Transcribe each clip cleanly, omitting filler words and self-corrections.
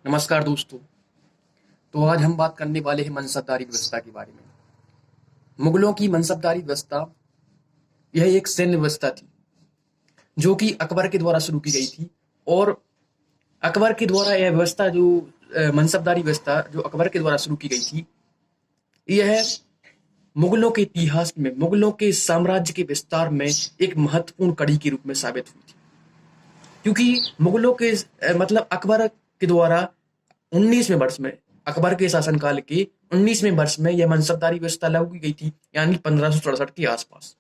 नमस्कार दोस्तों। तो आज हम बात करने वाले हैं मनसबदारी व्यवस्था के बारे में। मुगलों की मनसबदारी व्यवस्था यह एक सैन्य व्यवस्था थी जो कि अकबर के द्वारा शुरू की गई थी। और अकबर के द्वारा यह व्यवस्था जो मनसबदारी व्यवस्था जो अकबर के द्वारा शुरू की गई थी, यह मुगलों के इतिहास में मुगलों के साम्राज्य के विस्तार में एक महत्वपूर्ण कड़ी के रूप में साबित हुई थी। क्योंकि मुगलों के मतलब अकबर के द्वारा 19वें वर्ष में, अकबर के शासनकाल के 19वें वर्ष में यह मनसबदारी व्यवस्था लागू की गई थी, यानी 1567 के आसपास।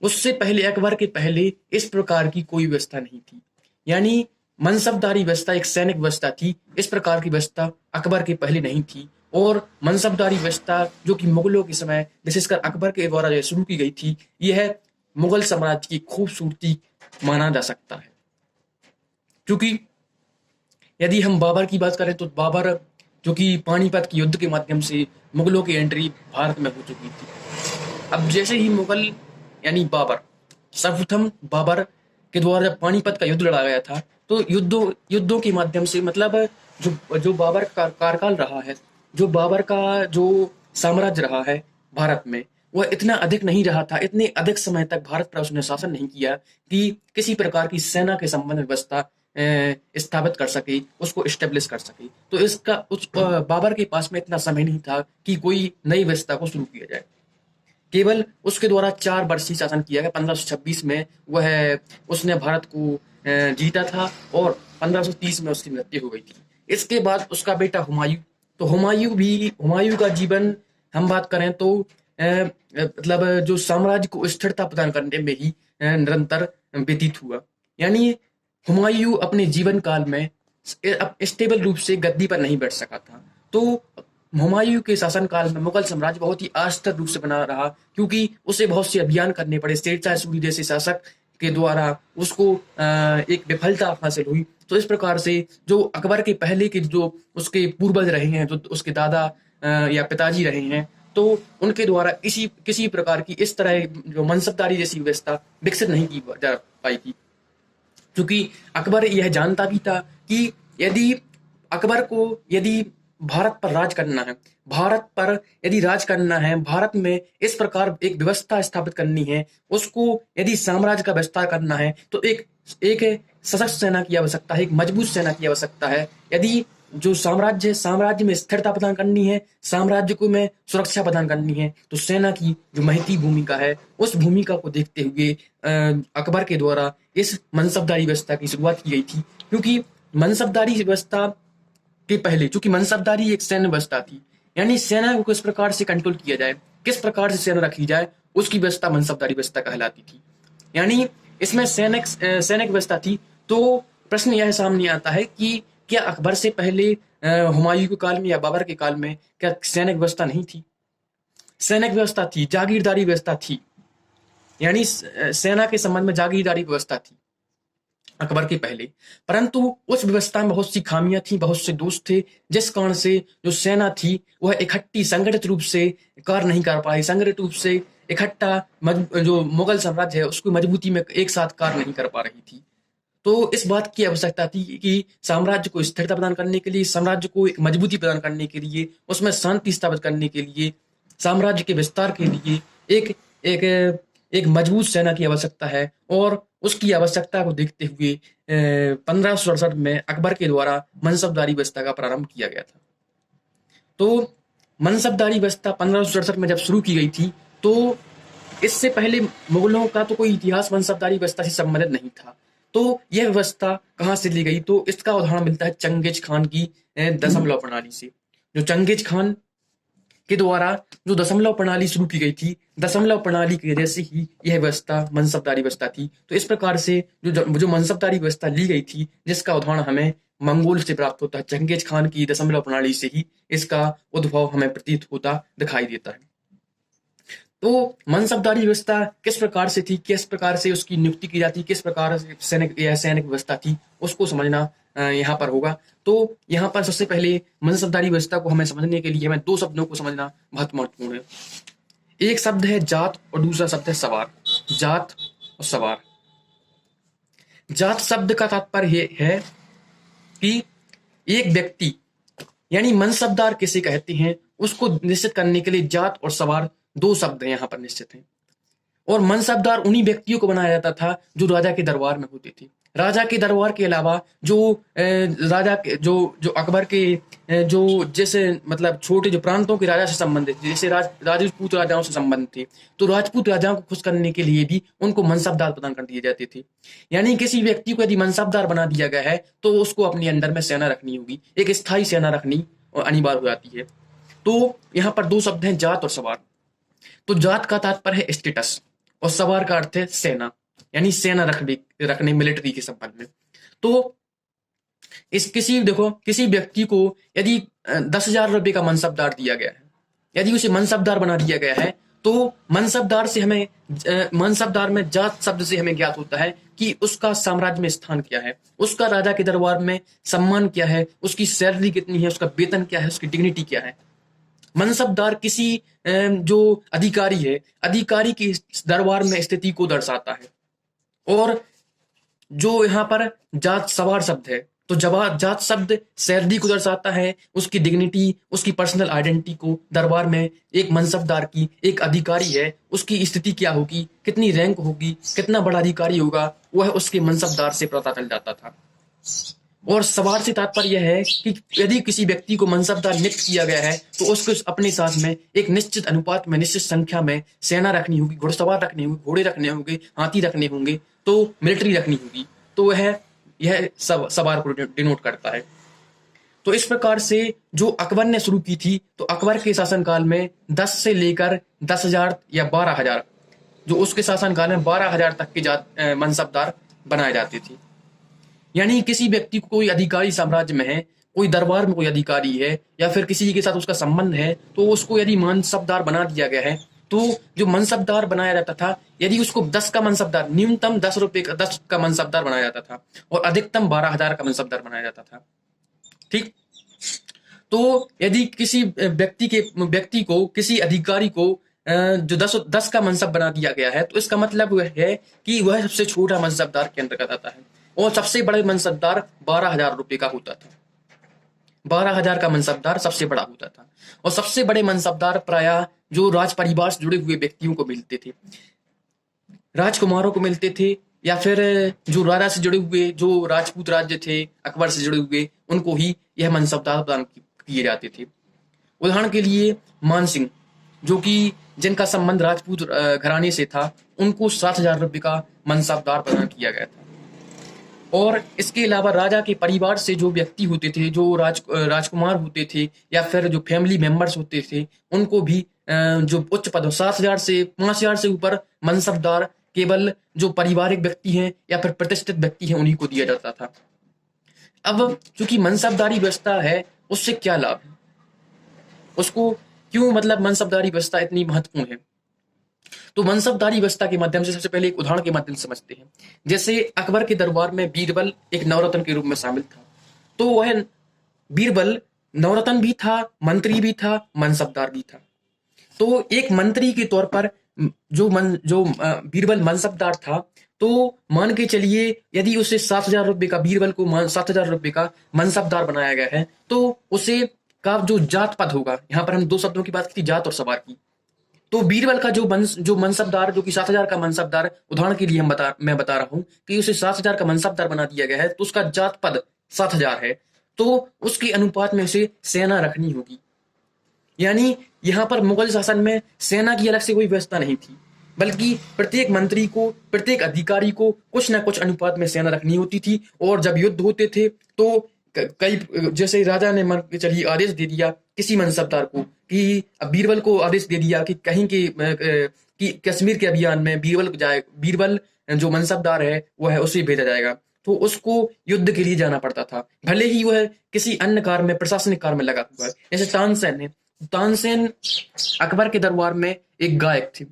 उससे पहले, अकबर के पहले इस प्रकार की कोई व्यवस्था नहीं थी। यानी मनसबदारी व्यवस्था एक सैनिक व्यवस्था थी। इस प्रकार की व्यवस्था अकबर के पहले नहीं थी। और मनसबदारी व्यवस्था जो कि मुगलों के समय विशेषकर अकबर के द्वारा जो शुरू की गई थी, यह मुगल साम्राज्य की खूबसूरती माना जा सकता है। क्योंकि यदि हम बाबर की बात करें तो बाबर जो कि पानीपत के युद्ध के माध्यम से मुगलों की एंट्री भारत में हो चुकी थी। अब जैसे ही मुगल यानी बाबर, सर्वप्रथम बाबर के द्वारा जब पानीपत का युद्ध लड़ा गया था, तो युद्धों के माध्यम से मतलब जो जो बाबर का कार्यकाल रहा है, जो बाबर का जो साम्राज्य रहा है भारत में, वह इतना अधिक नहीं रहा था। इतने अधिक समय तक भारत पर उसने शासन नहीं किया कि किसी प्रकार की सेना के संबंध में व्यवस्था स्थापित कर सके, उसको स्टेब्लिश कर सके। तो इसका उस बाबर के पास में इतना समय नहीं था कि कोई नई व्यवस्था को शुरू किया जाए। केवल उसके द्वारा 4 वर्ष ही शासन किया गया। 1526 में वह उसने भारत को जीता था और 1530 में उसकी मृत्यु हो गई थी। इसके बाद उसका बेटा हुमायूं, तो हुमायूं का जीवन हम बात करें तो मतलब जो साम्राज्य को स्थिरता प्रदान करने में ही निरंतर व्यतीत हुआ। यानी हुमायूं अपने जीवन काल में स्टेबल रूप से गद्दी पर नहीं बैठ सका था। तो हुमायूं के शासनकाल में मुगल साम्राज्य बहुत ही अस्थिर रूप से बना रहा, क्योंकि उसे बहुत से अभियान करने पड़े। शेरशाह सूरी जैसे शासक के द्वारा उसको एक विफलता हासिल हुई। तो इस प्रकार से जो अकबर के पहले के जो उसके पूर्वज रहे हैं, जो उसके दादा या पिताजी रहे हैं, तो उनके द्वारा किसी प्रकार की इस तरह जो मनसबदारी जैसी व्यवस्था विकसित नहीं की जा पाई थी। क्योंकि अकबर यह जानता भी था कि यदि अकबर को यदि भारत पर राज करना है, भारत में इस प्रकार एक व्यवस्था स्थापित करनी है, उसको यदि साम्राज्य का विस्तार करना है, तो एक एक सशक्त सेना की आवश्यकता है, एक मजबूत सेना की आवश्यकता है। यदि जो साम्राज्य में स्थिरता प्रदान करनी है, साम्राज्य को में सुरक्षा प्रदान करनी है, तो सेना की जो महती भूमिका है, उस भूमिका को देखते हुए अकबर के द्वारा इस मनसबदारी व्यवस्था की शुरुआत की गई थी। क्योंकि मनसबदारी व्यवस्था के पहले, चूंकि मनसबदारी एक सैन्य व्यवस्था थी, यानी सेना को किस प्रकार से कंट्रोल किया जाए, किस प्रकार से सेना रखी जाए, उसकी व्यवस्था मनसबदारी व्यवस्था कहलाती थी। यानी इसमें सैनिक व्यवस्था थी। तो प्रश्न यह सामने आता है कि क्या अकबर से पहले हुमायूं के काल में या बाबर के काल में क्या सैनिक व्यवस्था नहीं थी? सैनिक व्यवस्था थी, जागीरदारी व्यवस्था थी। यानी सेना के संबंध में जागीरदारी व्यवस्था थी अकबर के पहले। परंतु उस व्यवस्था में बहुत सी खामियां थी, बहुत से दोष थे, जिस कारण से जो सेना थी वह इकट्ठी संगठित रूप से कार्य नहीं कर पाई, संगठित रूप से इकट्ठा जो मुगल साम्राज्य है उसकी मजबूती में एक साथ कार्य नहीं कर पा रही थी। तो इस बात की आवश्यकता थी कि साम्राज्य को स्थिरता प्रदान करने के लिए, साम्राज्य को एक मजबूती प्रदान करने के लिए, उसमें शांति स्थापित करने के लिए, साम्राज्य के विस्तार के लिए एक एक एक मजबूत सेना की आवश्यकता है। और उसकी आवश्यकता को देखते हुए 1567 में अकबर के द्वारा मनसबदारी व्यवस्था का प्रारंभ किया गया था। तो मनसबदारी व्यवस्था 1567 में जब शुरू की गई थी, तो इससे पहले मुगलों का तो कोई इतिहास मनसबदारी व्यवस्था से संबंधित नहीं था। तो यह व्यवस्था कहाँ से ली गई? तो इसका उदाहरण मिलता है चंगेज खान की दशमलव प्रणाली से। जो चंगेज खान के द्वारा जो दशमलव प्रणाली शुरू की गई थी, दशमलव प्रणाली की वजह से ही यह व्यवस्था मनसबदारी व्यवस्था थी। तो इस प्रकार से जो मनसबदारी व्यवस्था ली गई थी, जिसका उदाहरण हमें मंगोल से प्राप्त होता है, चंगेज खान की दशमलव प्रणाली से ही इसका उद्भव हमें प्रतीत होता दिखाई देता है। तो मनसबदारी व्यवस्था किस प्रकार से थी, किस प्रकार से उसकी नियुक्ति की जाती, किस प्रकार से सैनिक व्यवस्था थी, उसको समझना यहाँ पर होगा। तो यहाँ पर सबसे पहले मनसबदारी व्यवस्था को हमें समझने के लिए हमें 2 शब्दों को समझना बहुत महत्वपूर्ण है। एक शब्द है जात और दूसरा शब्द है सवार। जात और सवार। जात शब्द का तात्पर्य है कि एक व्यक्ति यानी मनसबदार किसे कहते हैं उसको निश्चित करने के लिए जात और सवार दो शब्द यहाँ पर निश्चित हैं। और मनसबदार उन्हीं व्यक्तियों को बनाया जाता था जो राजा के दरबार में होते थे। राजा के दरबार के अलावा जो राजा के जो अकबर के जो जैसे मतलब छोटे जो प्रांतों के राजा से संबंधित थे, जैसे राजपूत राजाओं से संबंधित थे, तो राजपूत राजाओं को खुश करने के लिए भी उनको मनसबदार प्रदान कर दिए जाते थे। यानी किसी व्यक्ति को यदि मनसबदार बना दिया गया है तो उसको अपने अंडर में सेना रखनी होगी, एक स्थायी सेना रखनी अनिवार्य हो जाती है। तो यहाँ पर दो शब्द हैं, जात और सवार। तो जात का तात्पर्य है स्टेटस और सवार का अर्थ है सेना, यानी सेना रखने मिलिट्री के संबंध में। तो किसी व्यक्ति को यदि 10,000 रुपए का मनसबदार दिया गया है, यदि उसे मनसबदार बना दिया गया है, तो मनसबदार में जात शब्द से हमें ज्ञात होता है कि उसका साम्राज्य में स्थान क्या है, उसका राजा के दरबार में सम्मान क्या है, उसकी सैलरी कितनी है, उसका वेतन क्या है, उसकी डिग्निटी क्या है। मनसबदार किसी जो अधिकारी है, अधिकारी की दरबार में स्थिति को दर्शाता है। और जो यहाँ पर जात सवार शब्द है, तो जात शब्द सैलरी को दर्शाता है, उसकी डिग्निटी, उसकी पर्सनल आइडेंटिटी को। दरबार में एक मनसबदार की, एक अधिकारी है, उसकी स्थिति क्या होगी, कितनी रैंक होगी, कितना बड़ा अधिकारी होगा, वह उसके मनसबदार से पता चल जाता था। और सवार से तात्पर्य यह है कि यदि किसी व्यक्ति को मनसबदार नियुक्त किया गया है तो उसको अपने साथ में एक निश्चित अनुपात में, निश्चित संख्या में सेना रखनी होगी, घुड़सवार रखने होंगे, घोड़े रखने होंगे, हाथी रखने होंगे, तो मिलिट्री रखनी होगी। तो यह सवार को डिनोट करता है। तो इस प्रकार से जो अकबर ने शुरू की थी, तो अकबर के शासनकाल में 10 से लेकर 10,000 या 12,000, जो उसके शासनकाल में 12,000 तक के मनसबदार बनाए जाते थे। यानी किसी व्यक्ति को कोई अधिकारी साम्राज्य में है, कोई दरबार में कोई अधिकारी है, या फिर किसी के साथ उसका संबंध है, तो उसको यदि मनसबदार बना दिया गया है, तो जो मनसबदार बनाया जाता था, यदि उसको 10 का मनसबदार, न्यूनतम 10 का मनसबदार बनाया जाता था और अधिकतम 12,000 का मनसबदार बनाया जाता था। ठीक। तो यदि किसी व्यक्ति को किसी अधिकारी को जो 10 का मनसब बना दिया गया है, तो इसका मतलब है कि वह सबसे छोटा मनसबदार के अंतर्गत आता है और सबसे बड़े मनसबदार 12,000 रुपए का होता था। 12,000 का मनसबदार सबसे बड़ा होता था। और सबसे बड़े मनसबदार प्रायः जो राज परिवार से जुड़े हुए व्यक्तियों को मिलते थे, राजकुमारों को मिलते थे, या फिर जो राजा से जुड़े हुए, जो राजपूत राज्य थे अकबर से जुड़े हुए, उनको ही यह मनसबदार प्रदान किए जाते थे। उदाहरण के लिए मान सिंह, जो कि जिनका संबंध राजपूत घराने से था, उनको 7,000 रुपए का मनसबदार प्रदान किया गया था। और इसके अलावा राजा के परिवार से जो व्यक्ति होते थे, जो राजकुमार होते थे, या फिर जो फैमिली मेंबर्स होते थे, उनको भी जो उच्च पद, 7,000 से 5,000 से ऊपर मनसबदार केवल जो पारिवारिक व्यक्ति हैं या फिर प्रतिष्ठित व्यक्ति हैं, उन्हीं को दिया जाता था। अब चूंकि मनसबदारी व्यवस्था है, उससे क्या लाभ है, उसको क्यों मतलब मनसबदारी व्यवस्था इतनी महत्वपूर्ण है, तो मनसबदारी व्यवस्था के माध्यम से सबसे पहले एक उदाहरण के माध्यम से समझते हैं। जैसे अकबर के दरबार में बीरबल एक नवरत्न के रूप में शामिल था, तो वह बीरबल नवरत्न भी था, मंत्री भी था, मनसबदार भी था। तो एक मंत्री के तौर पर जो बीरबल मनसबदार था, तो मान के चलिए यदि उसे 7,000 रुपए का, बीरबल को 7,000 रुपए का मनसबदार बनाया गया है, तो उसे का जो जात पद होगा, यहाँ पर हम दो शब्दों की बात की थी, जात और सवार की। तो बीरबल का जो मनसबदार, जो कि 7,000 का मनसबदार, उदाहरण के लिए मैं बता रहा हूं कि उसे 7,000 का मनसबदार बना दिया गया है, तो उसका जात पद 7,000 है, तो उसके अनुपात में उसे सेना रखनी होगी। यानी यहाँ पर मुगल शासन में सेना की अलग से कोई व्यवस्था नहीं थी, बल्कि प्रत्येक मंत्री को, प्रत्येक अधिकारी को कुछ ना कुछ अनुपात में सेना रखनी होती थी। और जब युद्ध होते थे तो कई, जैसे राजा ने चलिए आदेश दे दिया किसी मनसबदार को, कि बीरबल को आदेश दे दिया कि कहीं कि कश्मीर के अभियान में बीरबल जो मनसबदार है वह उसे भेजा जाएगा, तो उसको युद्ध के लिए जाना पड़ता था, भले ही वह किसी अन्य कार्य में, प्रशासनिक कार्य में लगा हुआ है। जैसे तानसेन है, तानसेन अकबर के दरबार में एक गायक थे,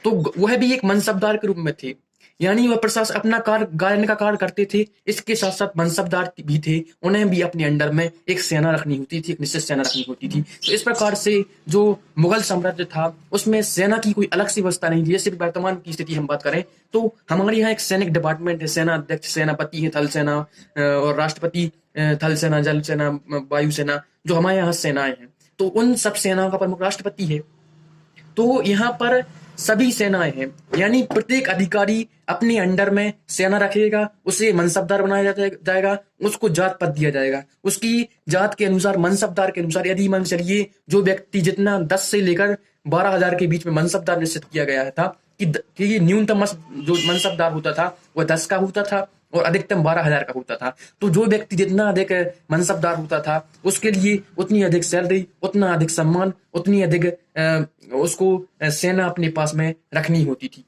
तो वह भी एक मनसबदार के रूप में थे। यानी वह प्रशासन अपना कार्य, गायन का कार्य करते थे, इसके साथ साथ मनसबदार भी थे, उन्हें भी अपने अंडर में एक सेना रखनी होती थी, एक निश्चित सेना रखनी होती थी। तो इस प्रकार से जो मुगल साम्राज्य था उसमें सेना की कोई अलग सी व्यवस्था नहीं थी। जैसे वर्तमान की स्थिति हम बात करें तो हमारे यहाँ एक सैनिक डिपार्टमेंट है, सेना अध्यक्ष, सेनापति है, थल सेना और राष्ट्रपति थल सेना, जल सेना, वायु सेना, जो हमारे यहाँ सेनाएं हैं, तो उन सब सेनाओं का प्रमुख राष्ट्रपति है। तो यहाँ पर सभी सेनाएं हैं, यानी प्रत्येक अधिकारी अपने अंडर में सेना रखेगा, उसे मनसबदार बनाया जाएगा, उसको जात पद दिया जाएगा, उसकी जात के अनुसार, मनसबदार के अनुसार। यदि मान चलिए जो व्यक्ति जितना 10 से लेकर 12,000 के बीच में मनसबदार निश्चित किया गया था कि न्यूनतम जो मनसबदार होता था वह 10 का होता था और अधिकतम 12,000 का होता था। तो जो व्यक्ति जितना अधिक मनसबदार होता था उसके लिए उतनी अधिक सैलरी, उतना अधिक सम्मान, उतनी अधिक उसको सेना अपने पास में रखनी होती थी।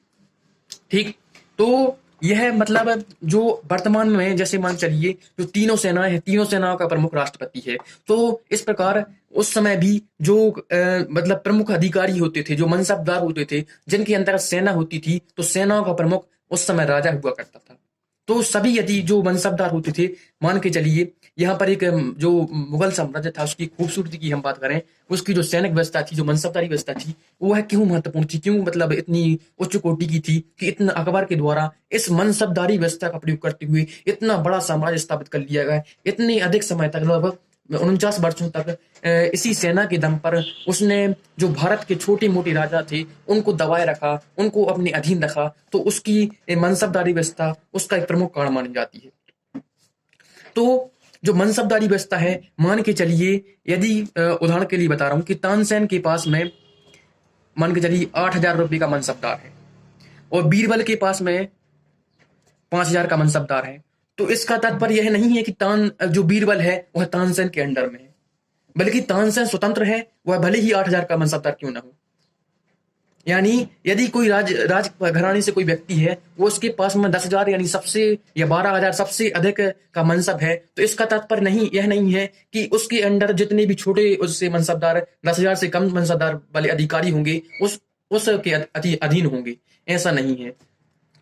ठीक, तो यह मतलब जो वर्तमान में जैसे मान चलिए जो तीनों सेनाएं हैं, तीनों सेनाओं का प्रमुख राष्ट्रपति है। तो इस प्रकार उस समय भी जो मतलब प्रमुख अधिकारी होते थे, जो मनसबदार होते थे, जिनके अंतर्गत सेना होती थी, तो सेनाओं का प्रमुख उस समय राजा हुआ करता था। तो सभी यदि जो मनसबदार होते थे, मान के चलिए यहाँ पर एक जो मुगल साम्राज्य था उसकी खूबसूरती की हम बात करें, उसकी जो सैनिक व्यवस्था थी, जो मनसबदारी व्यवस्था थी, वो है क्यों महत्वपूर्ण थी, क्यों मतलब इतनी उच्च कोटि की थी कि इतना अकबर के द्वारा इस मनसबदारी व्यवस्था का प्रयोग करते हुए इतना बड़ा साम्राज्य स्थापित कर लिया गया। इतने अधिक समय तक, लगभग 49 वर्षों तक इसी सेना के दम पर उसने जो भारत के छोटे मोटे राजा थे उनको दबाए रखा, उनको अपने अधीन रखा। तो उसकी मनसबदारी व्यवस्था उसका एक प्रमुख कारण मानी जाती है। तो जो मनसबदारी व्यवस्था है, मान के चलिए यदि उदाहरण के लिए बता रहा हूं कि तानसेन के पास में मान के चलिए 8,000 रुपये का मनसबदार है और बीरबल के पास में 5,000 का मनसबदार है। तो इसका तात्पर्य यह नहीं है कि जो बीरबल है वह तानसेन के अंडर में है, बल्कि तानसेन स्वतंत्र है, वह भले ही 8,000 का मनसबदार क्यों ना हो। यानी यदि कोई राज घराने से कोई व्यक्ति है, वो उसके पास में 10,000 यानी सबसे, या 12,000 सबसे अधिक का मनसब है, तो इसका तात्पर्य यह नहीं है कि उसके अंडर जितने भी छोटे उससे मनसबदार, 10,000 से कम मनसबदार वाले अधिकारी होंगे उसके अधीन होंगे, ऐसा नहीं है।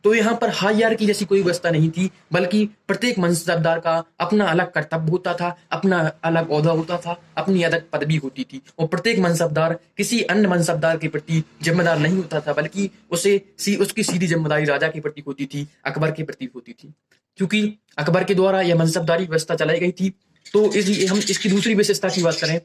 तो यहाँ पर हायरार्की जैसी कोई व्यवस्था नहीं थी, बल्कि प्रत्येक मनसबदार का अपना अलग कर्तव्य होता था, अपना अलग ओहदा होता था, अपनी अलग पदवी होती थी, और प्रत्येक मनसबदार किसी अन्य मनसबदार के प्रति जिम्मेदार नहीं होता था, बल्कि उसकी सीधी जिम्मेदारी राजा के प्रति होती थी, अकबर के प्रति होती थी। क्योंकि अकबर के द्वारा यह मनसबदारी व्यवस्था चलाई गई थी। तो इसलिए हम इसकी दूसरी विशेषता की बात करें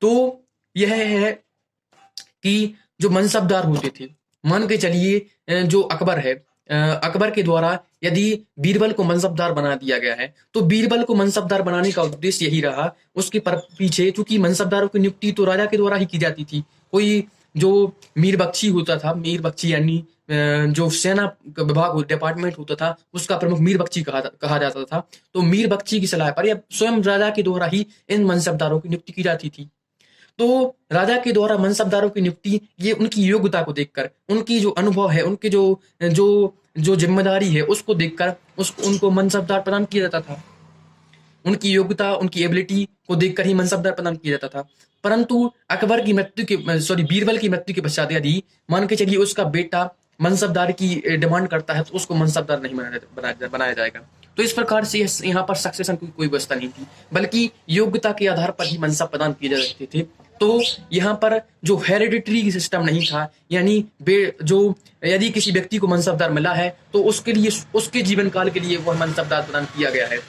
तो यह है कि जो मनसबदार होते थे, मान के चलिए जो अकबर है, अकबर के द्वारा यदि बीरबल को मनसबदार बना दिया गया है, तो बीरबल को मनसबदार बनाने का उद्देश्य यही रहा उसके पीछे, क्योंकि मनसबदारों की नियुक्ति तो राजा के द्वारा ही की जाती थी। कोई जो मीर बख्शी होता था, मीर बख्शी यानी जो सेना विभाग डिपार्टमेंट होता था, उसका प्रमुख मीर बख्शी कहा जाता था। तो मीर बख्शी की सलाह पर या स्वयं राजा के द्वारा ही इन मनसबदारों की नियुक्ति की जाती थी। तो राजा के द्वारा मनसबदारों की नियुक्ति ये उनकी योग्यता को देखकर, उनकी जो अनुभव है, उनकी जो जो जो जिम्मेदारी है उसको देखकर उनको मनसबदार प्रदान किया जाता था। उनकी योग्यता, उनकी एबिलिटी को देखकर ही मनसबदार प्रदान किया जाता था। परंतु अकबर की मृत्यु के बीरबल की मृत्यु के पश्चात यदि मान के चलिए उसका बेटा मनसबदार की डिमांड करता है, तो उसको मनसबदार नहीं बनाया जाएगा। तो इस प्रकार से यहाँ पर सक्सेशन की कोई व्यवस्था नहीं थी, बल्कि योग्यता के आधार पर ही मनसब प्रदान किए जा सकते थे। तो यहाँ पर जो हेरिडिटरी सिस्टम नहीं था, यानी जो यदि किसी व्यक्ति को मनसबदार मिला है तो उसके लिए उसके जीवन काल के लिए वह मनसबदार प्रदान किया गया है।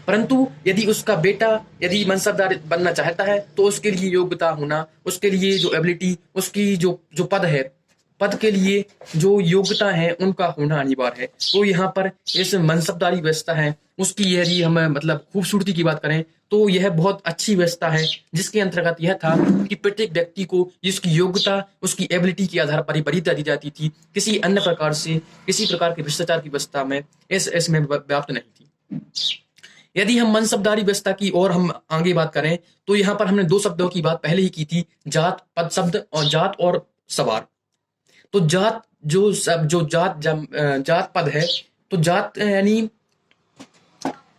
परंतु यदि उसका बेटा यदि मनसबदार बनना चाहता है तो उसके लिए योग्यता होना, उसके लिए जो एबिलिटी, उसकी जो पद है, पद के लिए जो योग्यता है उनका होना अनिवार्य है। तो यहाँ पर इस मनसबदारी व्यवस्था है उसकी यदि हम मतलब खूबसूरती की बात करें तो यह बहुत अच्छी व्यवस्था है, जिसके अंतर्गत यह था कि प्रत्येक व्यक्ति को जिसकी योग्यता, उसकी एबिलिटी के आधार पर ही वरीयता दी जाती थी। किसी अन्य प्रकार से, किसी प्रकार के भ्रष्टाचार की व्यवस्था में इसमें व्याप्त नहीं थी। यदि हम मनसबदारी व्यवस्था की और हम आगे बात करें तो यहाँ पर हमने दो शब्दों की बात पहले ही की थी, जात पद शब्द और जात और सवार। तो जात जात पद है, तो जात यानी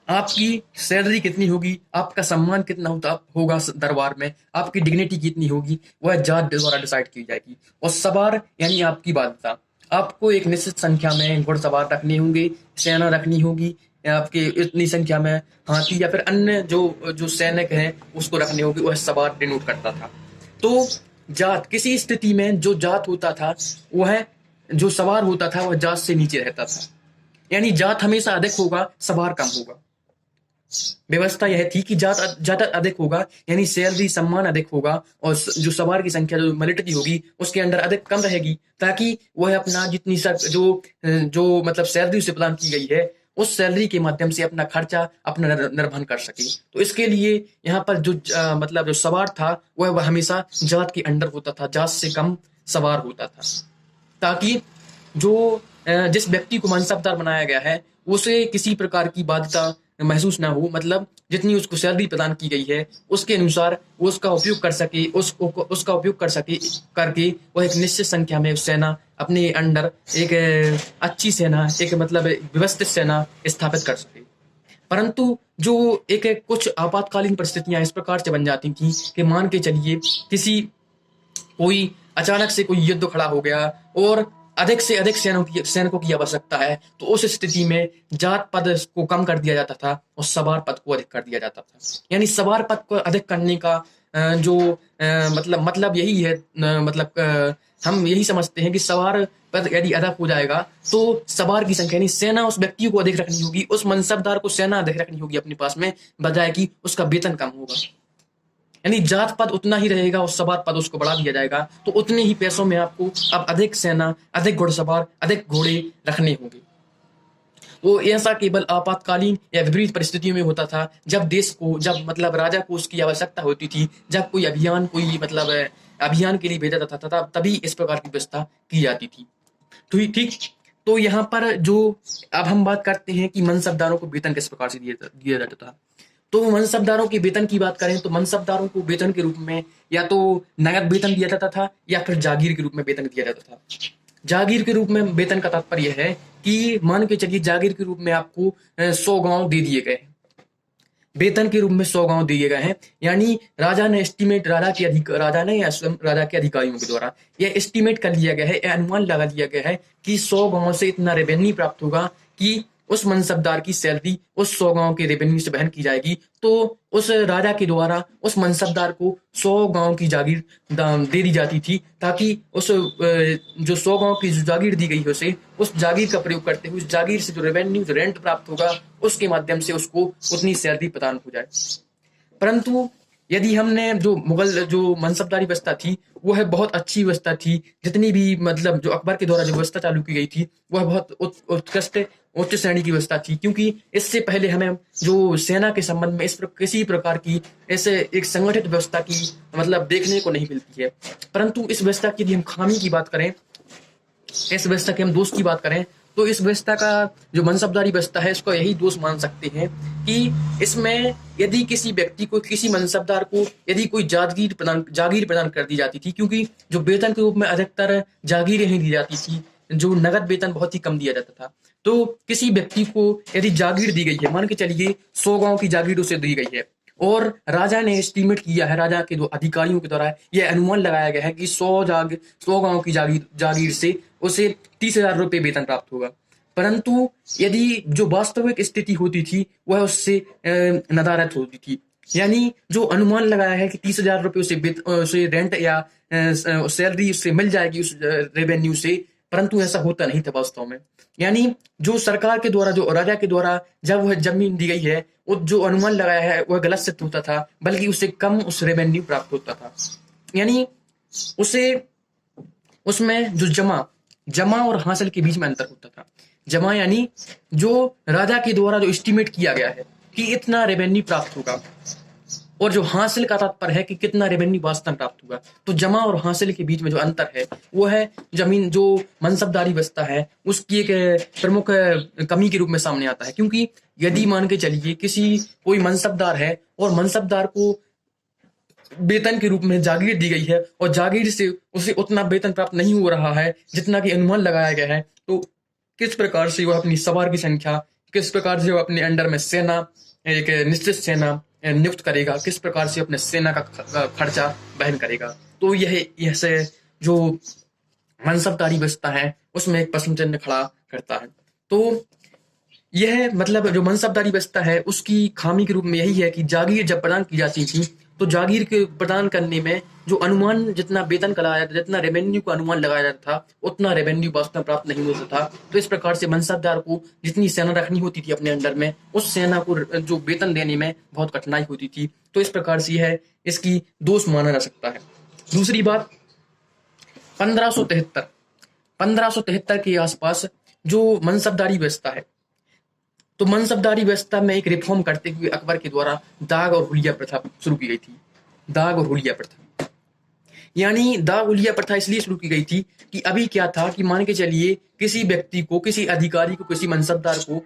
आपकी सैलरी कितनी होगी, आपका सम्मान कितना होगा दरबार में, आपकी डिग्निटी कितनी होगी, वह जात द्वारा डिसाइड की जाएगी। और सवार यानी आपकी बाध्यता, आपको एक निश्चित संख्या में घुड़सवार रखने होंगे, सेना रखनी होगी, आपके इतनी संख्या में हाथी या फिर अन्य जो सैनिक हैं उसको रखने होगी, वह सवार डिनोट करता था। तो जात, किसी स्थिति में जो जात होता था वह जो सवार होता था वह जात से नीचे रहता था, यानी जात हमेशा अधिक होगा, सवार कम होगा। व्यवस्था यह थी कि ज्यादा अधिक होगा, यानी सैलरी सम्मान अधिक होगा, और जो सवार की संख्या जो मिलिट्री होगी उसके अंडर अधिक कम रहेगी, ताकि वह अपना जितनी जो मतलब सैलरी उसे प्रदान की गई है उस सैलरी के माध्यम से अपना खर्चा अपना निर्वहन कर सके। तो इसके लिए यहाँ पर जो मतलब जो सवार था वह हमेशा जात के अंडर होता था, जात से कम सवार होता था, ताकि जो जिस व्यक्ति को मनसबदार बनाया गया है उसे किसी प्रकार की बाध्यता महसूस ना हो, मतलब जितनी उसको सैलरी प्रदान की गई है उसके अनुसार वो उसका उपयोग कर सके, उसका उपयोग कर सके करके वह एक निश्चित संख्या में सेना अपने अंडर एक अच्छी सेना, एक मतलब व्यवस्थित सेना स्थापित कर सके। परंतु जो एक कुछ आपातकालीन परिस्थितियां इस प्रकार से बन जाती थी कि मान के चलिए किसी कोई अचानक से कोई युद्ध खड़ा हो गया और अधिक से अधिक सैनिकों की आवश्यकता है, तो उस स्थिति में जात पद को कम कर दिया जाता था और सवार पद को अधिक कर दिया जाता था। यानी सवार पद को अधिक करने का जो मतलब यही है, हम यही समझते हैं कि सवार पद यदि अधिक हो जाएगा तो सवार की संख्या यानी सेना उस व्यक्ति को अधिक रखनी होगी, उस मनसबदार को सेना अधिक रखनी होगी अपने पास में, बजाय कि उसका वेतन कम होगा। यानी जात पद उतना ही रहेगा और सवार पद उसको बढ़ा दिया जाएगा, तो उतने ही पैसों में आपको अब अधिक सेना, अधिक घुड़सवार, अधिक घोड़े रखने होंगे। वो ऐसा केवल आपातकालीन या विपरीत परिस्थितियों में होता था, जब देश को, जब मतलब राजा को उसकी आवश्यकता होती थी, जब कोई अभियान के लिए भेजा जाता था, तभी इस प्रकार की व्यवस्था की जाती थी। तो ठीक, तो यहाँ पर जो अब हम बात करते हैं कि मनसबदारों को वेतन किस प्रकार से दिया जाता था। तो मनसबदारों के वेतन की बात करें तो मनसबदारों को वेतन के रूप में या तो नगद वेतन दिया जाता था या फिर जागीर के रूप में वेतन दिया जाता था। जागीर के रूप में वेतन का तात्पर्य है कि मान के चलिए जागीर के रूप में आपको 100 गांव दे दिए गए, वेतन के रूप में 100 गांव दिए गए हैं। यानी राजा ने या स्वयं राजा के अधिकारियों के द्वारा यह एस्टिमेट कर लिया गया है, यह अनुमान लगा लिया गया है कि 100 गांव से इतना रेवेन्यू प्राप्त होगा कि उस मनसबदार की सैलरी उस 100 गांव के रेवेन्यू से वहन की जाएगी। तो उस राजा के द्वारा उस मनसबदार को 100 गांव की जागीर दे दी जाती थी, ताकि उस जो 100 गांव की जो जागीर दी गई है उसे, उस जागीर का प्रयोग करते हुए उस जागीर से जो रेवेन्यू, जो रेंट प्राप्त होगा उसके माध्यम से उसको उतनी सैलरी प्रदान हो जाए। परंतु यदि हमने जो मनसबदारी व्यवस्था थी वह बहुत अच्छी व्यवस्था थी, जितनी भी मतलब जो अकबर के द्वारा जो व्यवस्था चालू की गई थी वह बहुत उत्कृष्ट उच्च श्रेणी की व्यवस्था थी, क्योंकि इससे पहले हमें जो सेना के संबंध में किसी प्रकार की ऐसे एक संगठित व्यवस्था की मतलब देखने को नहीं मिलती है। परंतु इस व्यवस्था की यदि हम खामी की बात करें, इस व्यवस्था के हम दोष की बात करें, तो इस व्यवस्था का जो मनसबदारी व्यवस्था है इसको यही दोष मान सकते हैं कि इसमें यदि किसी व्यक्ति को, किसी मनसबदार को यदि कोई जागीर प्रदान कर दी जाती थी, क्योंकि जो वेतन के रूप में अधिकतर जागीरें ही दी जाती थी, जो नगद वेतन बहुत ही कम दिया जाता था। तो किसी व्यक्ति को यदि जागीर दी गई है, मान के चलिए 100 गांव की जागीर उसे दी गई है, और राजा ने एस्टीमेट किया है, राजा के जो अधिकारियों के द्वारा यह अनुमान लगाया गया है कि 100 गांव की जागीर से उसे 30,000 रुपये वेतन प्राप्त होगा। परंतु यदि जो वास्तविक स्थिति होती थी वह उससे नदारद होती थी। यानी जो अनुमान लगाया है कि 30,000 रुपये उसे रेंट या सैलरी उससे मिल जाएगी उस रेवेन्यू से, परंतु ऐसा होता नहीं था वास्तव में। यानी जो सरकार के द्वारा, जो राजा के द्वारा जब वह जमीन दी गई है, वो जो अनुमान लगाया है वह गलत सिद्ध होता था, बल्कि उससे कम उस रेवेन्यू प्राप्त होता था। यानी उसमें जो जमा और हासिल के बीच में अंतर होता था। जमा यानी जो राजा के द्वारा जो एस्टिमेट किया गया है कि इतना रेवेन्यू प्राप्त होगा, और जो हासिल का तात्पर्य है कि कितना रेवेन्यू वास्तव में प्राप्त होगा। तो जमा और हासिल के बीच में जो अंतर है वो है जमीन, जो मनसबदारी व्यवस्था है उसकी एक प्रमुख कमी के रूप में सामने आता है। क्योंकि यदि मान के चलिए कोई मनसबदार है और मनसबदार को वेतन के रूप में जागीर दी गई है और जागीर से उसे उतना वेतन प्राप्त नहीं हो रहा है जितना कि अनुमान लगाया गया है, तो किस प्रकार से वह अपनी सवार की संख्या, किस प्रकार से वह अपने अंडर में सेना, एक निश्चित सेना नियुक्त करेगा, किस प्रकार से अपने सेना का खर्चा वहन करेगा। तो यह से जो मनसबदारी व्यवस्था है उसमें एक प्रश्न चिन्ह खड़ा करता है। तो यह मतलब जो मनसबदारी व्यवस्था है उसकी खामी के रूप में यही है कि जागीर जब प्रदान की जाती थी तो जागीर के प्रदान करने में जो अनुमान जितना वेतन कराया जाता, जितना रेवेन्यू का अनुमान लगाया जाता था, उतना रेवेन्यू वास्तव में प्राप्त नहीं होता था। तो इस प्रकार से मनसबदार को जितनी सेना रखनी होती थी अपने अंडर में, उस सेना को जो वेतन देने में बहुत कठिनाई होती थी। तो इस प्रकार से यह इसकी दोष माना जा सकता है। दूसरी बात, 1573 के आसपास जो मनसबदारी व्यवस्था है, तो मनसबदारी व्यवस्था में एक रिफॉर्म करते हुए अकबर के द्वारा दाग और हुलिया प्रथा शुरू की गई थी। दाग और हुलिया प्रथा, यानी दाग हुलिया प्रथा इसलिए शुरू की गई थी कि अभी क्या था कि मान के चलिए किसी व्यक्ति को, किसी अधिकारी को, किसी मनसबदार को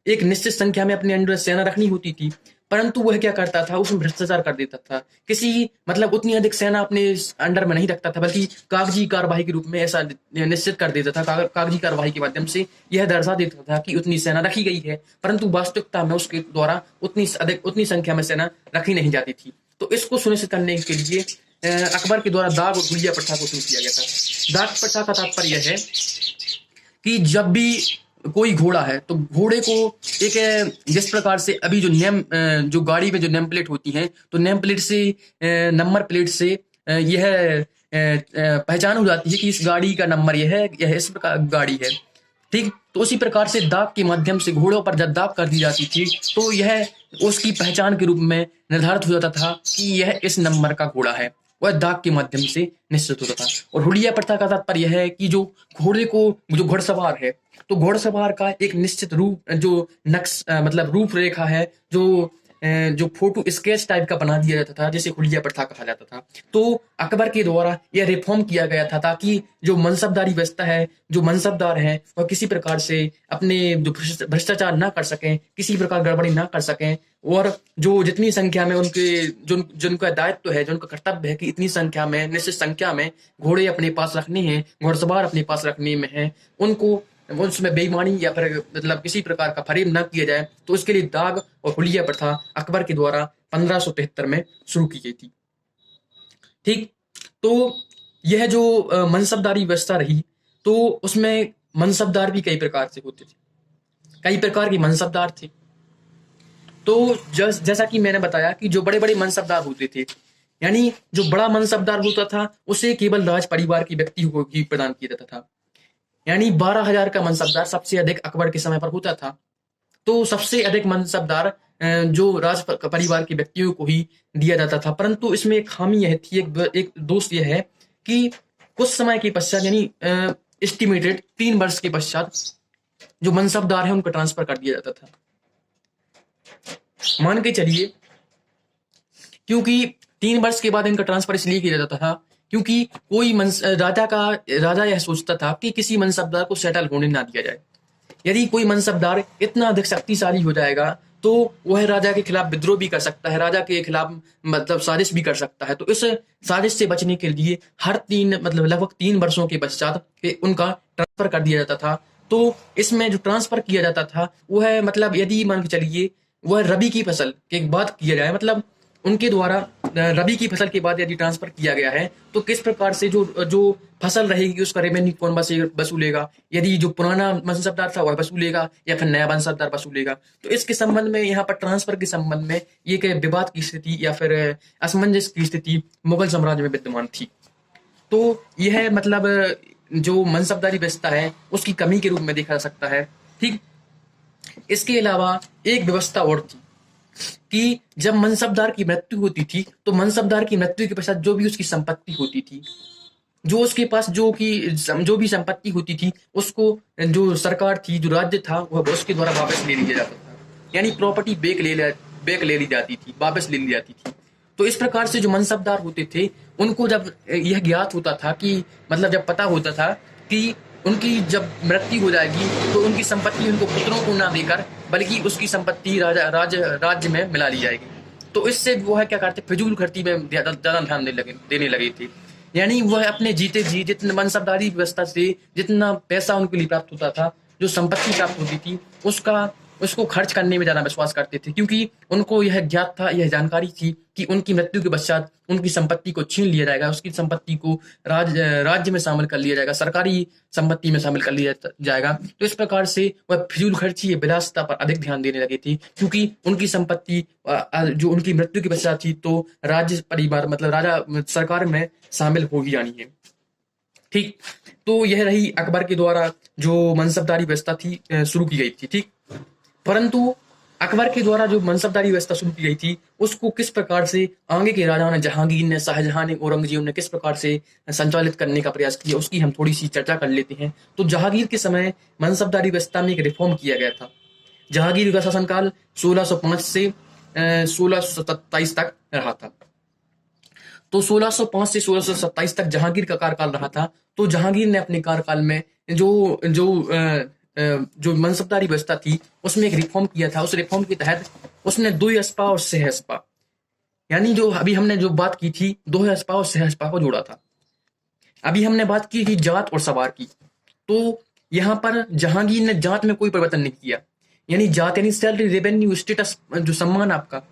एक निश्चित संख्या में अपने अंडर सेना रखनी होती थी, परंतु वह क्या करता था, उसमें भ्रष्टाचार कर देता था। किसी मतलब उतनी अधिक सेना अपने अंडर में नहीं रखता था, बल्कि कागजी कार्यवाही के रूप में ऐसा निश्चित कर देता था। कागजी कार्यवाही के माध्यम से यह दर्शा देता था कि उतनी सेना रखी गई है, परंतु वास्तविकता में उसके द्वारा उतनी संख्या में सेना रखी नहीं जाती थी। तो इसको सुनिश्चित करने के लिए अकबर के द्वारा दाग और हुलिया प्रथा को शुरू किया गया था। दाग प्रथा का तात्पर्य यह है कि जब भी कोई घोड़ा है तो घोड़े को एक जिस प्रकार से अभी जो गाड़ी में जो नेम प्लेट होती है, तो नेम प्लेट से, नंबर प्लेट से यह पहचान हो जाती है कि इस गाड़ी का नंबर यह इस प्रकार गाड़ी है, ठीक। तो उसी प्रकार से दाग के माध्यम से घोड़ों पर जब दाग कर दी जाती थी, तो यह उसकी पहचान के रूप में निर्धारित हो जाता था कि यह इस नंबर का घोड़ा है, वह दाग के माध्यम से निश्चित होता था। और हुलिया प्रथा का तात्पर्य यह है कि जो घोड़े को, जो घुड़सवार है, तो घुड़सवार का एक निश्चित रूप, जो मतलब रूपरेखा है, जो फोटो स्केच टाइप का बना दिया जाता था, जिसे हुलिया प्रथा कहा जाता था। तो अकबर के द्वारा यह रिफॉर्म किया गया था ताकि जो मनसबदारी व्यवस्था है, जो मनसबदार है, वह किसी प्रकार से अपने जो भ्रष्टाचार ना कर सकें, किसी प्रकार गड़बड़ी ना कर सकें, और जो जितनी संख्या में उनके जिनका दायित्व है, जो उनका कर्तव्य है कि इतनी संख्या में, निश्चित संख्या में घोड़े अपने पास रखने हैं, घुड़सवार अपने पास रखने में है, उनको उसमें बेईमानी या फिर मतलब किसी प्रकार का फरेब न किया जाए, तो उसके लिए दाग और हुलिया प्रथा अकबर के द्वारा 1573 में शुरू की गई थी, ठीक। तो यह जो मनसबदारी व्यवस्था रही, तो उसमें मनसबदार भी कई प्रकार से होते थे, कई प्रकार के मनसबदार थे। तो जैसा कि मैंने बताया कि जो बड़े बड़े मनसबदार होते थे, यानी जो बड़ा मनसबदार होता था उसे केवल राज परिवार के व्यक्ति को ही प्रदान किया जाता था, यानी 12,000 का मनसबदार सबसे अधिक अकबर के समय पर होता था। तो सबसे अधिक मनसबदार जो राज परिवार के व्यक्तियों को ही दिया जाता था, परंतु इसमें एक खामी यह थी, एक दोष यह है कि कुछ समय के पश्चात, यानी एस्टिमेटेड 3 वर्ष के पश्चात जो मनसबदार है उनको ट्रांसफर कर दिया जाता था। मान के चलिए, क्योंकि 3 वर्ष के बाद इनका ट्रांसफर इसलिए किया जाता था क्योंकि कोई राजा यह सोचता था कि किसी मनसबदार को सेटल होने ना दिया जाए। यदि कोई मनसबदार इतना अधिक शक्तिशाली हो जाएगा तो वह राजा के खिलाफ विद्रोह भी कर सकता है, राजा के खिलाफ मतलब साजिश भी कर सकता है। तो इस साजिश से बचने के लिए हर लगभग 3 वर्षों के पश्चात उनका ट्रांसफर कर दिया जाता था। तो इसमें जो ट्रांसफर किया जाता था वह मतलब यदि मान के चलिए वह रबी की फसल के बाद किया जाए, मतलब उनके द्वारा रबी की फसल के बाद यदि ट्रांसफर किया गया है, तो किस प्रकार से जो फसल रहेगी उसका रेवेन्यू कौन वसूलेगा, यदि जो पुराना मनसबदार था वह वसूलेगा या फिर नया मनसबदार वसूलेगा। तो इसके संबंध में, यहाँ पर ट्रांसफर के संबंध में ये विवाद की स्थिति या फिर असमंजस की स्थिति मुगल साम्राज्य में विद्यमान थी। तो यह मतलब जो मनसबदारी व्यवस्था है उसकी कमी के रूप में देखा जा सकता है, ठीक। इसके अलावा एक व्यवस्था और थी कि जब मनसबदार की मृत्यु होती थी, तो मनसबदार की मृत्यु के पश्चात जो भी उसकी संपत्ति होती थी, जो उसके पास जो भी संपत्ति होती थी, उसको जो सरकार थी, जो राज्य था, वह उसके द्वारा वापस ले लिया जाता था, यानी प्रॉपर्टी बैक ले ली जाती थी, वापस ले ली जाती थी। तो इस प्रकार से जो मनसबदार होते थे उनको जब यह ज्ञात होता था कि मतलब जब पता होता था कि उनकी जब मृत्यु हो जाएगी तो उनकी संपत्ति उनको पुत्रों को ना देकर बल्कि उसकी संपत्ति राज्य में मिला ली जाएगी, तो इससे वो है क्या करते, फिजूल खर्ची में ज्यादा ध्यान देने लगे थे। यानी वह अपने जीते जी जितने मनसबदारी व्यवस्था से जितना पैसा उनके लिए प्राप्त होता था, जो संपत्ति प्राप्त होती थी, उसका उसको खर्च करने में ज़्यादा विश्वास करते थे, क्योंकि उनको यह ज्ञात था, यह जानकारी थी कि उनकी मृत्यु के पश्चात उनकी संपत्ति को छीन लिया जाएगा, उसकी संपत्ति को राज्य में शामिल कर लिया जाएगा, सरकारी संपत्ति में शामिल कर लिया जाएगा। तो इस प्रकार से वह फिजूल खर्ची, विलासिता पर अधिक ध्यान देने लगे थे, क्योंकि उनकी संपत्ति जो उनकी मृत्यु के पश्चात थी तो राज्य परिवार मतलब राजा सरकार में शामिल हो ही जानी है। ठीक, तो यह रही अकबर के द्वारा जो मनसबदारी व्यवस्था थी शुरू की गई थी। ठीक, परंतु अकबर के द्वारा जो मनसबदारी व्यवस्था शुरू की गई थी उसको किस प्रकार से आगे के राजाओं ने, जहांगीर ने, शाहजहां ने, औरंगजेब ने किस प्रकार से संचालित करने का प्रयास किया, उसकी हम थोड़ी सी चर्चा कर लेते हैं। तो जहांगीर के समय मनसबदारी व्यवस्था में एक रिफॉर्म किया गया था। जहांगीर का शासनकाल 1605 से 1627 तक रहा था। तो 1605 से 1627 तक जहांगीर का कार्यकाल रहा था। तो जहांगीर ने अपने कार्यकाल में जो जो जो मनसबदारी व्यवस्था थी उसमें एक रिफॉर्म किया था। उस रिफॉर्म के तहत उसने 2 अस्पा और 6 अस्पा, यानी जो अभी हमने जो बात की थी 2 अस्पा और 6 अस्पा को जोड़ा था। अभी हमने बात की थी जात और सवार की। तो यहाँ पर जहांगीर ने जात में कोई परिवर्तन नहीं किया, यानी जात यानी सैलरी, रेवेन्यू, स्टेटस, जो सम्मान आपका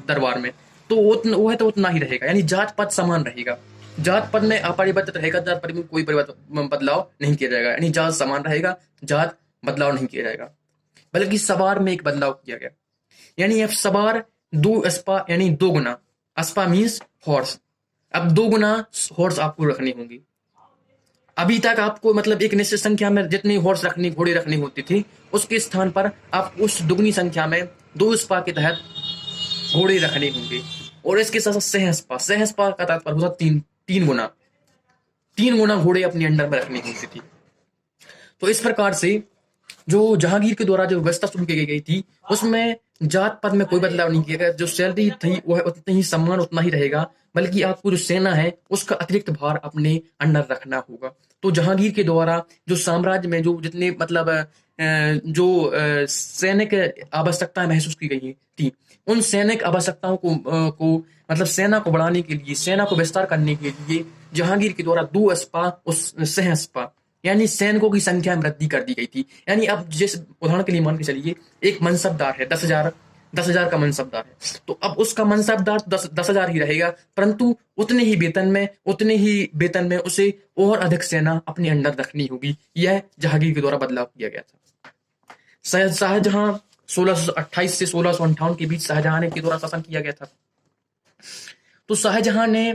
दरबार में, तो वो है तो उतना ही रहेगा, यानी जात पद समान रहेगा। जात पद में अपरिवर्तित रहेगा, जात पद में कोई बदलाव नहीं किया जाएगा, यानी जात समान रहेगा, जात बदलाव नहीं किया जाएगा। बल्कि सवार में एक बदलाव किया गया, यानी अब सवार 2 अस्पा यानी 2 गुना, अस्पा मीन्स हॉर्स, अब 2 गुना हॉर्स आपको रखने होंगे। अभी तक आपको मतलब एक निश्चित संख्या में जितने हॉर्स रखने, घोड़े रखने होते थे, उसके स्थान पर आप उस दुगनी संख्या में 2 अस्पा के तहत घोड़े रखने होंगे। और इसके साथ सहस्पा, सहस्पा का तात्पर्य होता 3 गुना, 3 गुना घोड़े अपने अंडर में रखने होते थे। तो इस प्रकार से जो जहांगीर के द्वारा जो व्यवस्था शुरू की गई थी उसमें जात पद में कोई बदलाव नहीं किया गया। जो सैलरी थी वह उतनी ही, सम्मान उतना ही रहेगा, बल्कि आपको जो सेना है उसका अतिरिक्त भार अपने अंडर रखना होगा। तो जहांगीर के द्वारा जो साम्राज्य में जो जितने मतलब जो सैनिक आवश्यकताएं महसूस की गई थी, उन सैनिक आवश्यकताओं को मतलब सेना को बढ़ाने के लिए, सेना को विस्तार करने के लिए जहांगीर के द्वारा 2 अस्पा और 6 अस्पा यानी सैनिकों की संख्या में वृद्धि कर दी गई थी। यानी अब जिस उदाहरण के लिए मान के चलिए एक मनसबदार है, 10,000 का मनसबदार है, तो अब उसका मनसबदार 10,000 ही रहेगा, परंतु उतने ही वेतन में उसे और अधिक सेना अपने अंडर रखनी होगी। यह जहांगीर के द्वारा बदलाव किया गया था। शाहजहां 1628 से 1658 के बीच शाहजहां ने के द्वारा शासन किया गया था। तो शाहजहां ने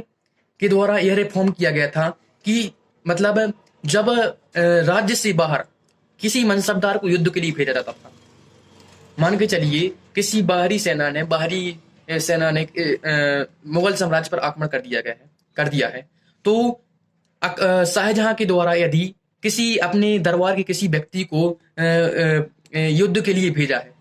के द्वारा यह रिफॉर्म किया गया था कि मतलब जब राज्य से बाहर किसी मनसबदार को युद्ध के लिए भेजा जाता था, मान के चलिए किसी बाहरी सेना ने मुगल साम्राज्य पर आक्रमण कर दिया है, तो शाहजहां के द्वारा यदि किसी अपने दरबार के किसी व्यक्ति को युद्ध के लिए भेजा है,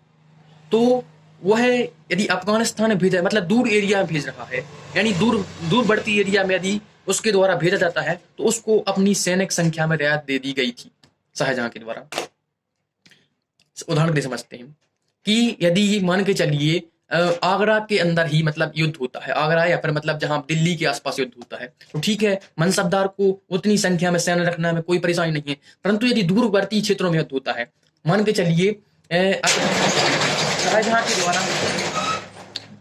तो वह यदि अफगानिस्तान में भेजा है, मतलब दूर एरिया में भेज रहा है, यानी दूरवर्ती एरिया में यदि उसके द्वारा भेजा जाता है, तो उसको अपनी सैनिक संख्या में रियायत दे दी गई थी शाहजहां के द्वारा। उदाहरण के लिए समझते हैं कि यदि मान के चलिए आगरा के अंदर ही मतलब युद्ध होता है, आगरा या फिर मतलब जहां दिल्ली के आसपास युद्ध होता है, तो ठीक है, मनसबदार को उतनी संख्या में सेना रखना में कोई परेशानी नहीं है। परंतु यदि दूरवर्ती क्षेत्रों में युद्ध होता है, मान के चलिए शाहजहां के द्वारा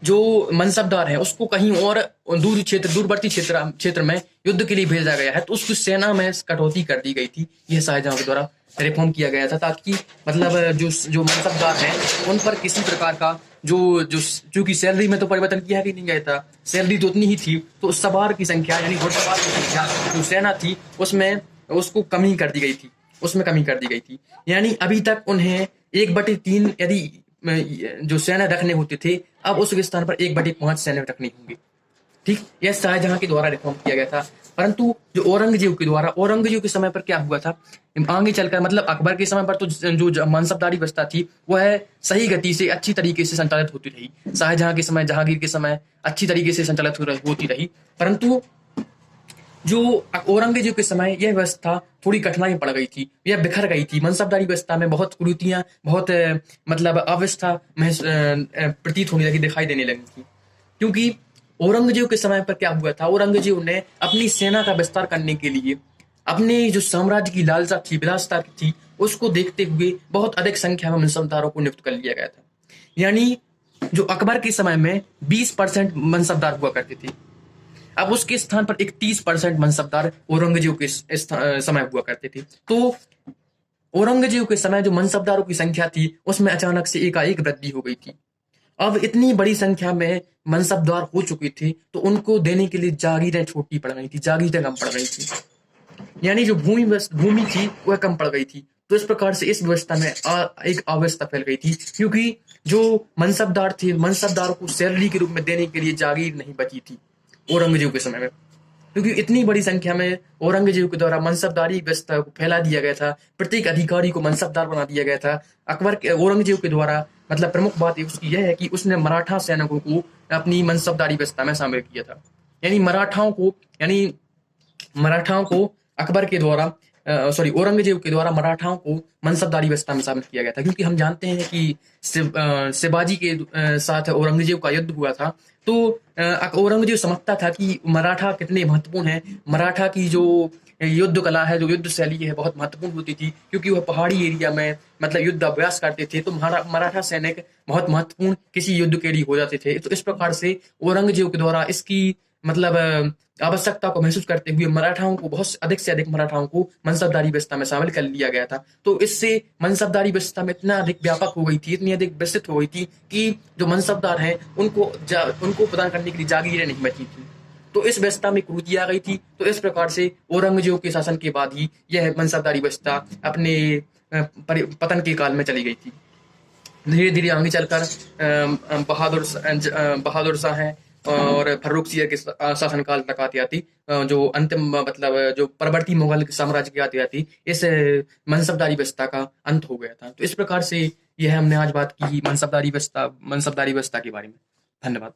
जो मनसबदार है उसको कहीं और दूरवर्ती क्षेत्र में युद्ध के लिए भेजा गया है, तो उसकी सेना में कटौती कर दी गई थी। यह शाहजहां के द्वारा रिफॉर्म किया गया था, ताकि मतलब जो मनसबदार हैं उन पर किसी प्रकार का जो सैलरी में तो परिवर्तन किया ही नहीं गया था, सैलरी तो उतनी ही थी, तो सवार की संख्या यानी घुड़सवार की संख्या जो सेना थी उसमें उसको कमी कर दी गई थी। यानी अभी तक उन्हें 1/3 यदि जो सेना रखने होते थे, अब उसके स्थान पर 1/5 सेना रखनी होंगी। ठीक, यह शाहजहां के द्वारा रिफॉर्म किया गया था। परंतु जो औरंगजेब के समय पर क्या हुआ था, आगे चलकर मतलब अकबर के समय पर तो जो मनसबदारी व्यवस्था थी वह सही गति से अच्छी तरीके से संचालित होती रही। शाहजहां के समय, जहांगीर के समय अच्छी तरीके से संचालित होती रही, परंतु जो औरंगजेब के समय यह व्यवस्था थोड़ी कठिनाई पड़ गई थी, यह बिखर गई थी। मनसबदारी व्यवस्था में बहुत कुरीतियां, बहुत मतलब अव्यवस्था प्रतीत होने लगी, दिखाई देने लगी थी। क्योंकि औरंगजेब के समय पर क्या हुआ था, औरंगजेब ने अपनी सेना का विस्तार करने के लिए अपने जो साम्राज्य की लालसा थी, विलासिता थी, उसको देखते हुए बहुत अधिक संख्या में मनसबदारों को नियुक्त कर लिया गया था। यानी जो अकबर के समय में 20% मनसबदार हुआ करते थे, अब उसके स्थान पर एक 30% मनसबदार औरंगजेब के समय हुआ करते थे। तो औरंगजेब के समय जो मनसबदारों की संख्या थी उसमें अचानक से एकाएक वृद्धि हो गई थी। अब इतनी बड़ी संख्या में मनसबदार हो चुके थे तो उनको देने के लिए जागीरें छोटी पड़ गई थी, जागीरें कम पड़ गई थी, यानी जो भूमि थी वह कम पड़ गई थी। तो इस प्रकार से इस व्यवस्था में एक अव्यवस्था फैल गई थी, क्योंकि जो मनसबदार थे, मनसबदारों को सैलरी के रूप में देने के लिए जागीर नहीं बची थी औरंगजेब के समय में, क्योंकि इतनी बड़ी संख्या में औरंगजेब के द्वारा मनसबदारी व्यवस्था को फैला दिया गया था, प्रत्येक अधिकारी को मनसबदार बना दिया गया था। औरंगजेब के द्वारा मतलब प्रमुख बात उसकी यह है कि उसने मराठा सैनिकों को अपनी मनसबदारी व्यवस्था में शामिल किया था। यानी मराठाओं को अकबर के द्वारा औरंगजेब के द्वारा मराठाओं को मनसबदारी व्यवस्था में शामिल किया गया था, क्योंकि हम जानते हैं कि शिवाजी के साथ औरंगजेब का युद्ध हुआ था। तो औरंगजेब समझता था कि मराठा कितने महत्वपूर्ण हैं, मराठा की जो युद्ध कला है, जो युद्ध शैली है, बहुत महत्वपूर्ण होती थी, क्योंकि वह पहाड़ी एरिया में मतलब युद्ध अभ्यास करते थे। तो मराठा सैनिक बहुत महत्वपूर्ण किसी युद्ध के लिए हो जाते थे। तो इस प्रकार से औरंगजेब के द्वारा इसकी मतलब आवश्यकता को महसूस करते हुए मराठाओं को, बहुत अधिक से अधिक मराठाओं को मनसबदारी व्यवस्था में शामिल कर लिया गया था। तो इससे मनसबदारी व्यवस्था में इतना अधिक व्यापक हो गई थी, इतनी अधिक विस्तृत हो गई थी कि जो मनसबदार हैं उनको प्रदान करने के लिए जागीरें नहीं बची थी। तो इस व्यवस्था में क्रूरती आ गई थी। तो इस प्रकार से औरंगजेब के शासन के बाद ही यह मनसबदारी व्यवस्था अपने पतन के काल में चली गई थी। धीरे धीरे आगे चलकर बहादुर शाह हैं और फर्रुखसिंह के शासनकाल तक आती आती जो अंतिम मतलब जो परवर्ती मुगल साम्राज्य की आती आती इस मनसबदारी व्यवस्था का अंत हो गया था। तो इस प्रकार से यह हमने आज बात की मनसबदारी व्यवस्था के बारे में। धन्यवाद।